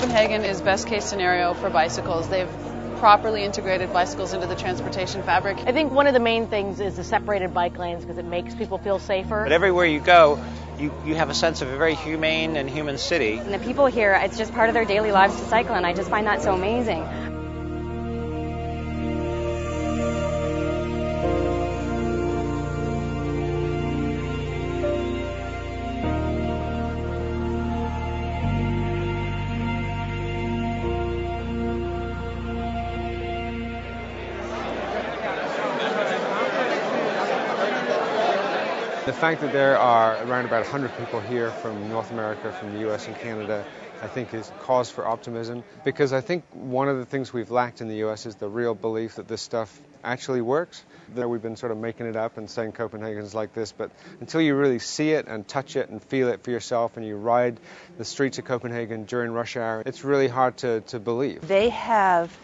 Copenhagen is best case scenario for bicycles. They've properly integrated bicycles into the transportation fabric. I think one of the main things is the separated bike lanes because it makes people feel safer. But everywhere you go, you have a sense of a very humane and human city. And the people here, it's just part of their daily lives to cycle, and I just find that so amazing. The fact that there are around about 100 people here from North America, from the US and Canada, I think is cause for optimism, because I think one of the things we've lacked in the US is the real belief that this stuff actually works. We've been sort of making it up and saying Copenhagen's like this, but until you really see it and touch it and feel it for yourself and you ride the streets of Copenhagen during rush hour, it's really hard to believe. They have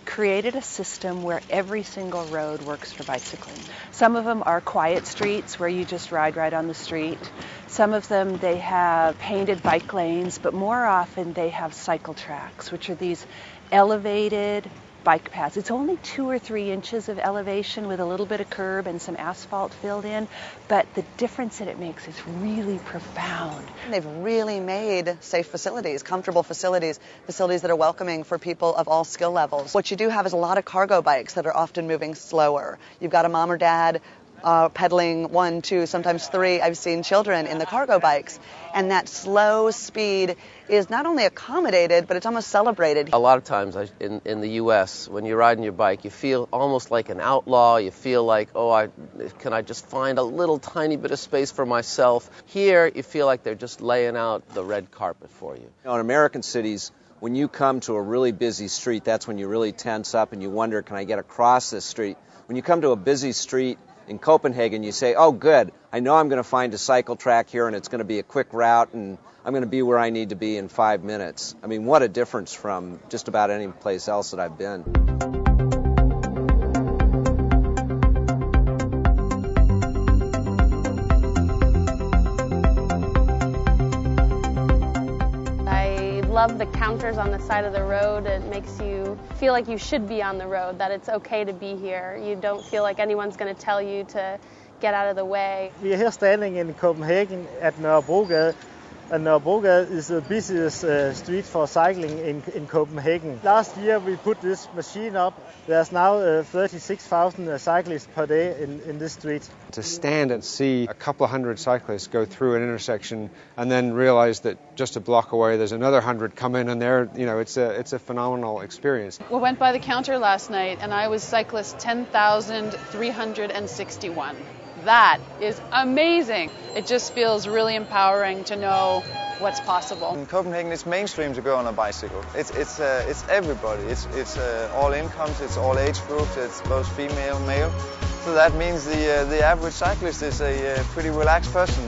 created a system where every single road works for bicycling. Some of them are quiet streets where you just ride right on the street. Some of them they have painted bike lanes, but more often they have cycle tracks, which are these elevated bike paths. It's only 2 or 3 inches of elevation with a little bit of curb and some asphalt filled in, but the difference that it makes is really profound. They've really made safe facilities, comfortable facilities, facilities that are welcoming for people of all skill levels. What you do have is a lot of cargo bikes that are often moving slower. You've got a mom or dad pedaling 1, 2, sometimes 3. I've seen children in the cargo bikes, and that slow speed is not only accommodated, but it's almost celebrated. A lot of times in the U.S., when you're riding your bike, you feel almost like an outlaw. You feel like, can I just find a little tiny bit of space for myself? Here, you feel like they're just laying out the red carpet for you. In American cities, when you come to a really busy street, that's when you really tense up and you wonder, can I get across this street? When you come to a busy street in Copenhagen, you say, oh, good, I know I'm going to find a cycle track here and it's going to be a quick route and I'm going to be where I need to be in 5 minutes. I mean, what a difference from just about any place else that I've been. I love the counters on the side of the road. It makes you feel like you should be on the road, that it's okay to be here. You don't feel like anyone's going to tell you to get out of the way. We are here standing in Copenhagen at Nørrebrogade, and Nørrebrogade is the busiest street for cycling in Copenhagen. Last year we put this machine up. There's now 36,000 cyclists per day in this street. To stand and see a couple of hundred cyclists go through an intersection and then realize that just a block away there's another 100 come in, and it's a phenomenal experience. We went by the counter last night and I was cyclist 10,361. That is amazing. It just feels really empowering to know what's possible. In Copenhagen, it's mainstream to go on a bicycle. It's everybody. It's all incomes. It's all age groups. It's both female, male. So that means the average cyclist is a pretty relaxed person.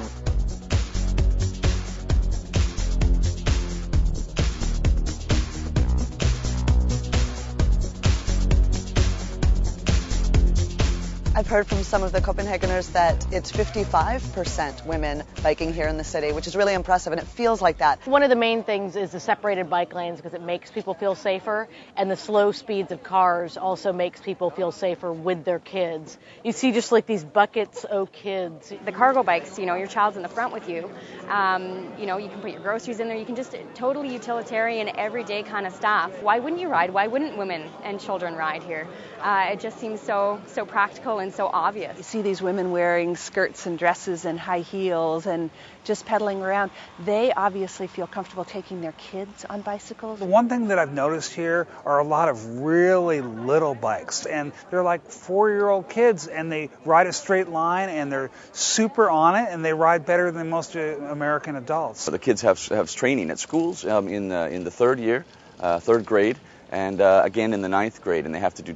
I've heard from some of the Copenhageners that it's 55% women biking here in the city, which is really impressive, and it feels like that. One of the main things is the separated bike lanes because it makes people feel safer, and the slow speeds of cars also makes people feel safer with their kids. You see just like these buckets of kids. The cargo bikes, your child's in the front with you. You can put your groceries in there. You can just totally utilitarian, everyday kind of stuff. Why wouldn't you ride? Why wouldn't women and children ride here? It just seems so practical and so obvious. You see these women wearing skirts and dresses and high heels and just pedaling around. They obviously feel comfortable taking their kids on bicycles. The one thing that I've noticed here are a lot of really little bikes, and they're like 4-year-old kids, and they ride a straight line and they're super on it, and they ride better than most American adults. The kids have training at schools in the third year, third grade, and again in the 9th grade, and they have to do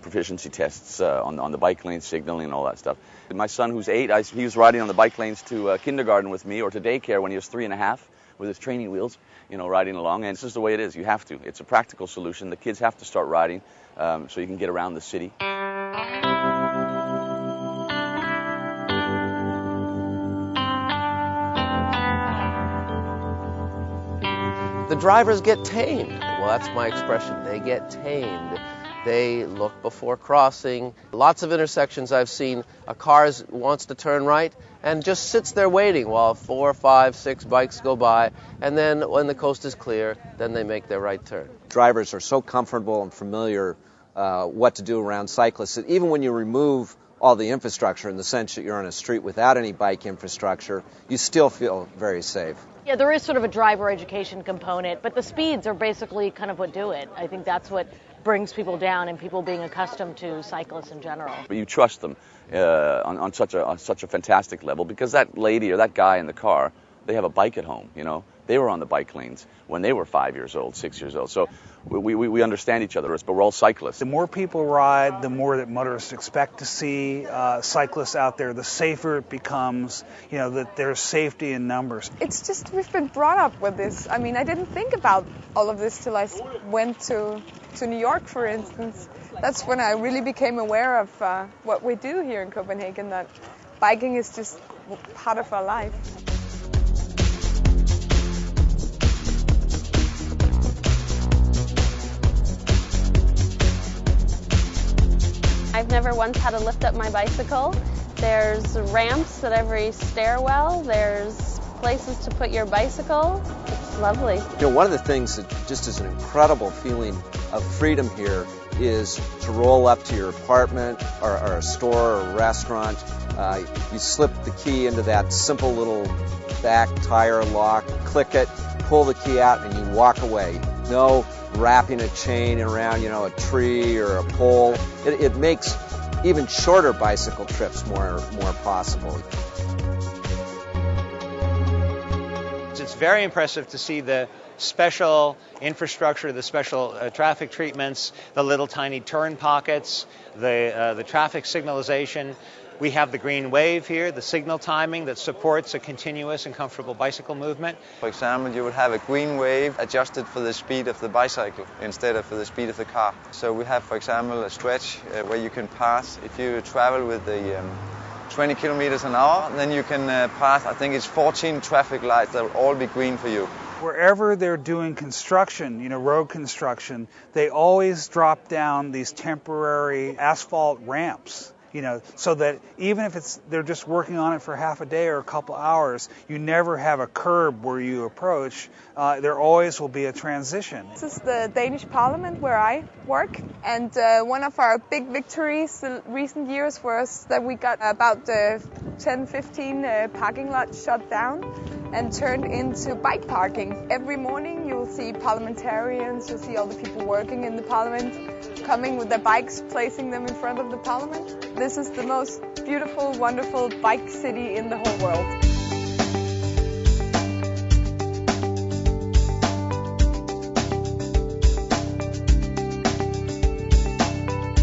proficiency tests on the bike lane signaling and all that stuff. And my son, who's 8, he was riding on the bike lanes to kindergarten with me, or to daycare when he was 3.5 with his training wheels, riding along. And it's just the way it is. You have to. It's a practical solution. The kids have to start riding so you can get around the city. The drivers get tamed. Well, that's my expression. They get tamed. They look before crossing. Lots of intersections I've seen, a car wants to turn right and just sits there waiting while 4, 5, 6 bikes go by, and then when the coast is clear, then they make their right turn. Drivers are so comfortable and familiar what to do around cyclists that even when you remove all the infrastructure in the sense that you're on a street without any bike infrastructure, you still feel very safe. Yeah, there is sort of a driver education component, but the speeds are basically kind of what do it. I think that's what brings people down and people being accustomed to cyclists in general. But you trust them on such a fantastic level because that lady or that guy in the car, they have a bike at home, you know. They were on the bike lanes when they were 5 years old, 6 years old. So we understand each other, but we're all cyclists. The more people ride, the more that motorists expect to see cyclists out there, the safer it becomes, you know, that there's safety in numbers. It's just we've been brought up with this. I mean, I didn't think about all of this till I went to New York, for instance. That's when I really became aware of what we do here in Copenhagen, that biking is just part of our life. I've never once had to lift up my bicycle. There's ramps at every stairwell. There's places to put your bicycle. It's lovely. You know, one of the things that just is an incredible feeling of freedom here is to roll up to your apartment or a store or a restaurant. You slip the key into that simple little back tire lock, click it, pull the key out, and you walk away. No wrapping a chain around, you know, a tree or a pole. It makes even shorter bicycle trips more possible. It's very impressive to see the special infrastructure, the special traffic treatments, the little tiny turn pockets, the traffic signalization. We have the green wave here, the signal timing that supports a continuous and comfortable bicycle movement. For example, you would have a green wave adjusted for the speed of the bicycle instead of for the speed of the car. So we have, for example, a stretch where you can pass. If you travel with the 20 kilometers an hour, then you can pass, I think it's 14 traffic lights that will all be green for you. Wherever they're doing construction, you know, road construction, they always drop down these temporary asphalt ramps. You know, so that even if they're just working on it for half a day or a couple hours, you never have a curb where you approach. There always will be a transition. This is the Danish Parliament where I work, and one of our big victories in recent years was that we got about 10-15 parking lots shut down and turned into bike parking. Every morning you'll see parliamentarians, you'll see all the people working in the parliament coming with their bikes, placing them in front of the parliament. This is the most beautiful, wonderful bike city in the whole world.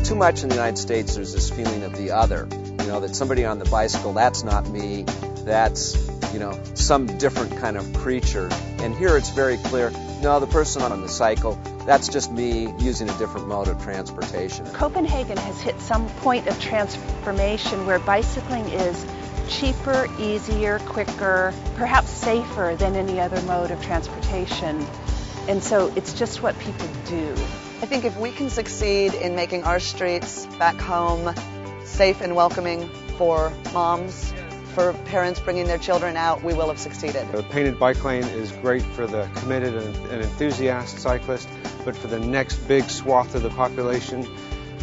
Too much in the United States, there's this feeling of the other. You know, that somebody on the bicycle, that's not me, that's, you know, some different kind of creature. And here it's very clear, no, the person on the cycle, that's just me using a different mode of transportation. Copenhagen has hit some point of transformation where bicycling is cheaper, easier, quicker, perhaps safer than any other mode of transportation. And so it's just what people do. I think if we can succeed in making our streets back home safe and welcoming for moms, for parents bringing their children out, we will have succeeded. The painted bike lane is great for the committed and enthusiast cyclist, but for the next big swath of the population,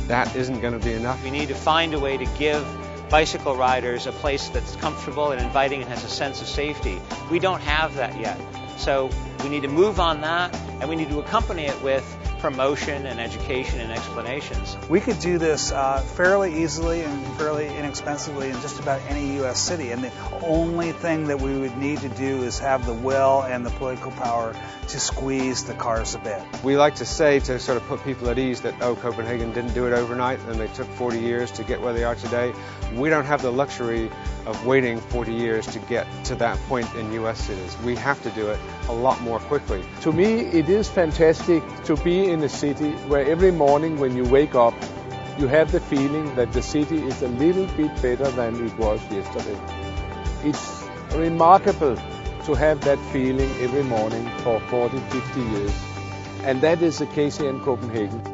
that isn't going to be enough. We need to find a way to give bicycle riders a place that's comfortable and inviting and has a sense of safety. We don't have that yet. So we need to move on that, and we need to accompany it with promotion and education and explanations. We could do this fairly easily and fairly inexpensively in just about any U.S. city, and the only thing that we would need to do is have the will and the political power to squeeze the cars a bit. We like to say, to sort of put people at ease, that, oh, Copenhagen didn't do it overnight and they took 40 years to get where they are today. We don't have the luxury of waiting 40 years to get to that point in U.S. cities. We have to do it a lot more quickly. To me, it is fantastic to be in a city where every morning when you wake up, you have the feeling that the city is a little bit better than it was yesterday. It's remarkable to have that feeling every morning for 40, 50 years. And that is the KCN Copenhagen.